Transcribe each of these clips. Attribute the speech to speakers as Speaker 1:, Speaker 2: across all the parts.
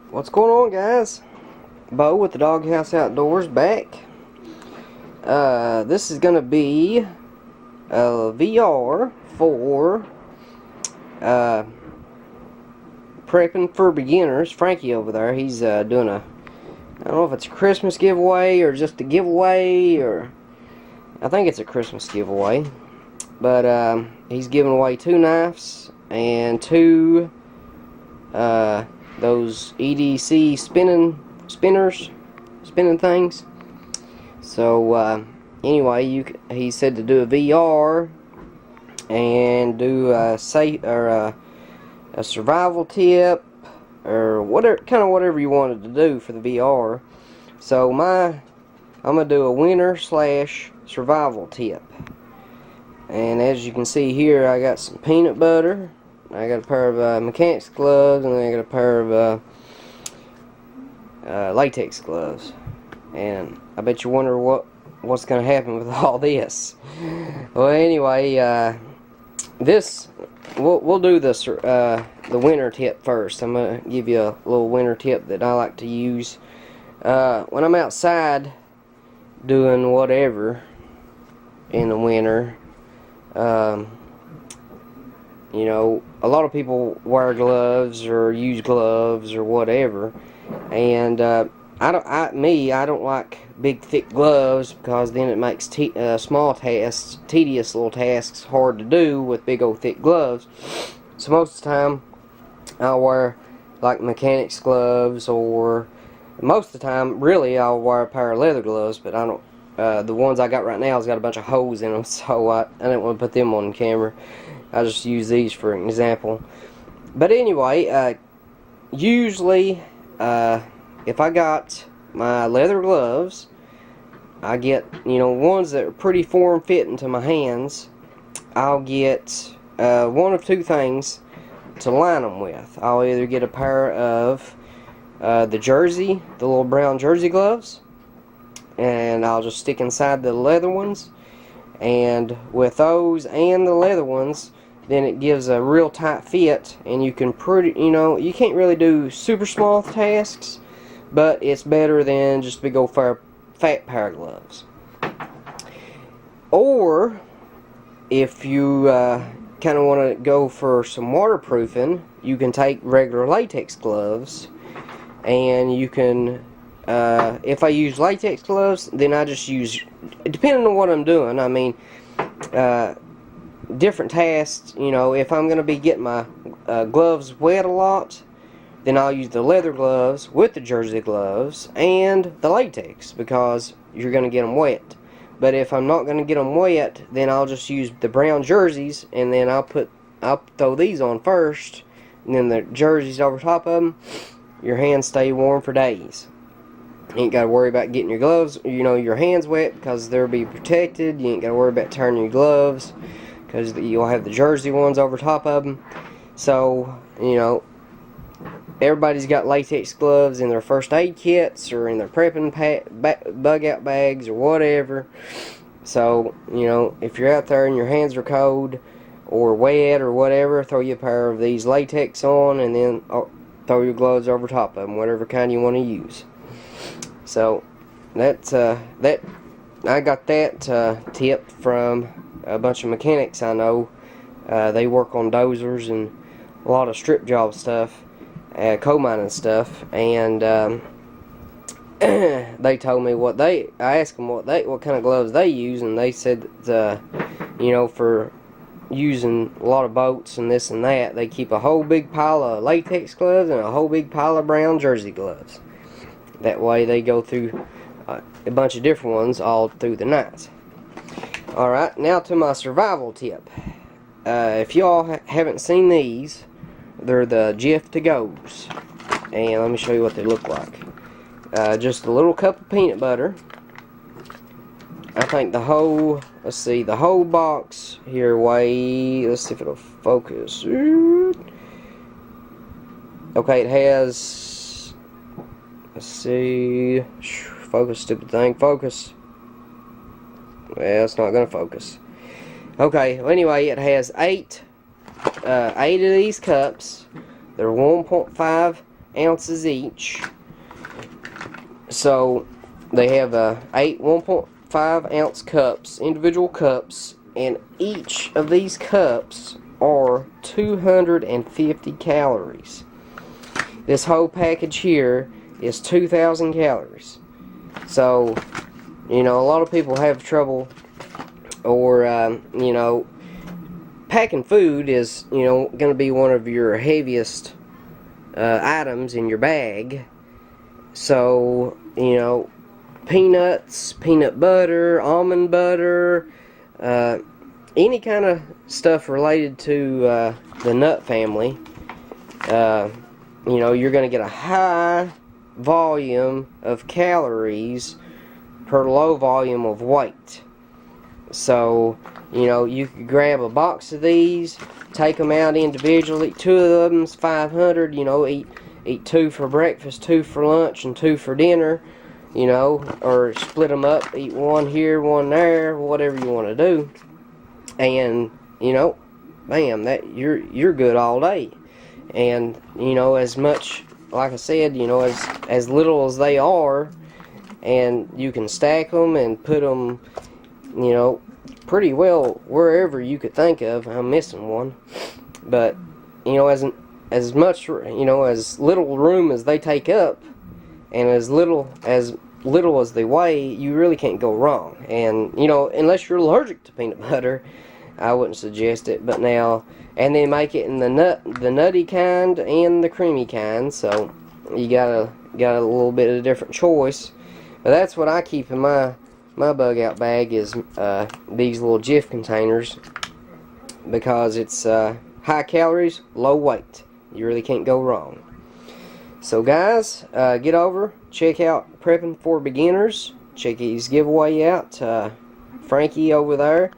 Speaker 1: What's going on, guys? Bo with the Doghouse Outdoors back. This is gonna be a VR for prepping for beginners. Frankie over there, he's doing a, I don't know if it's a Christmas giveaway or just a giveaway, or I think it's a Christmas giveaway. But he's giving away 2 knives and 2 those EDC spinning things. So anyway, he said to do a VR and do a survival tip or whatever you wanted to do for the VR. So I'm gonna do a winter / survival tip. And as you can see here, I got some peanut butter. I got a pair of mechanics gloves, and then I got a pair of latex gloves. And I bet you wonder what's going to happen with all this. Well, anyway, we'll do the winter tip first. I'm going to give you a little winter tip that I like to use when I'm outside doing whatever in the winter. You know, a lot of people wear gloves or use gloves or whatever, and I don't like big thick gloves, because then it makes small tasks, tedious little tasks, hard to do with big old thick gloves. So most of the time I'll wear like mechanics gloves, or most of the time really I'll wear a pair of leather gloves, but I don't. The ones I got right now has got a bunch of holes in them, so I didn't want to put them on camera. I just use these for an example. But anyway, usually if I got my leather gloves, I get, ones that are pretty form-fitting to my hands. I'll get one of 2 things to line them with. I'll either get a pair of the little brown jersey gloves, and I'll just stick inside the leather ones. And with those and the leather ones, then it gives a real tight fit, and you can you can't really do super small tasks, but it's better than just a big old fat pair of gloves. Or if you kind of want to go for some waterproofing, you can take regular latex gloves, and you can if I use latex gloves, then I just use, depending on what I'm doing, I mean, different tasks, if I'm going to be getting my gloves wet a lot, then I'll use the leather gloves with the jersey gloves and the latex, because you're going to get them wet. But if I'm not going to get them wet, then I'll just use the brown jerseys, and then I'll throw these on first, and then the jerseys over top of them. Your hands stay warm for days. You ain't got to worry about getting your gloves, your hands wet, because they'll be protected. You ain't got to worry about turning your gloves, because you'll have the jersey ones over top of them. So, everybody's got latex gloves in their first aid kits, or in their prepping bug out bags, or whatever. So, if you're out there and your hands are cold or wet or whatever, throw you a pair of these latex on, and then throw your gloves over top of them, whatever kind you want to use. So that's I got that tip from a bunch of mechanics I know. They work on dozers and a lot of strip job stuff, coal mining stuff, and they told me I asked them what kind of gloves they use, and they said that for using a lot of boats and this and that, they keep a whole big pile of latex gloves and a whole big pile of brown jersey gloves. That way they go through a bunch of different ones all through the night. Alright, now to my survival tip. If y'all haven't seen these, they're the Jif to goes. And let me show you what they look like. Just a little cup of peanut butter. I think the whole box here let's see if it'll focus. Okay, it has, let's see, focus, stupid thing, focus. Well, it's not gonna focus. Okay, well, anyway, it has 8 of these cups. They're 1.5 ounces each. So they have 8 1.5 ounce cups, individual cups, and each of these cups are 250 calories. This whole package here is 2,000 calories. So, you know, a lot of people have trouble, or, you know, packing food is, you know, going to be one of your heaviest items in your bag. So, you know, peanuts, peanut butter, almond butter, any kind of stuff related to the nut family, you know, you're going to get a high volume of calories per low volume of weight. So, you know, you could grab a box of these, take them out individually. 2 of them's 500, you know, eat 2 for breakfast, 2 for lunch, and 2 for dinner, you know, or split them up, eat 1 here, 1 there, whatever you want to do. And, you know, bam, that you're good all day. And, you know, as much, like I said, you know, as little as they are, and you can stack them and put them, you know, pretty well wherever you could think of. I'm missing one, but, you know, as much, you know, as little room as they take up, and as little as they weigh, you really can't go wrong. And, you know, unless you're allergic to peanut butter, I wouldn't suggest it. But now, and then make it in the nutty kind and the creamy kind, so you got a little bit of a different choice. But that's what I keep in my bug out bag, is these little Jif containers, because it's high calories, low weight. You really can't go wrong. So guys, get over, check out Prepping for Beginners. Check his giveaway out. Frankie over there,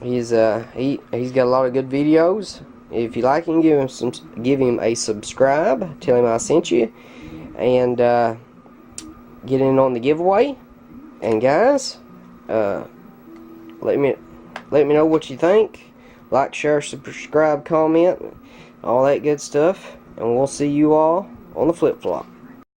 Speaker 1: he's got a lot of good videos. If you like him, give him a subscribe. Tell him I sent you, and get in on the giveaway. And guys, let me know what you think. Like, share, subscribe, comment, all that good stuff. And we'll see you all on the flip flop.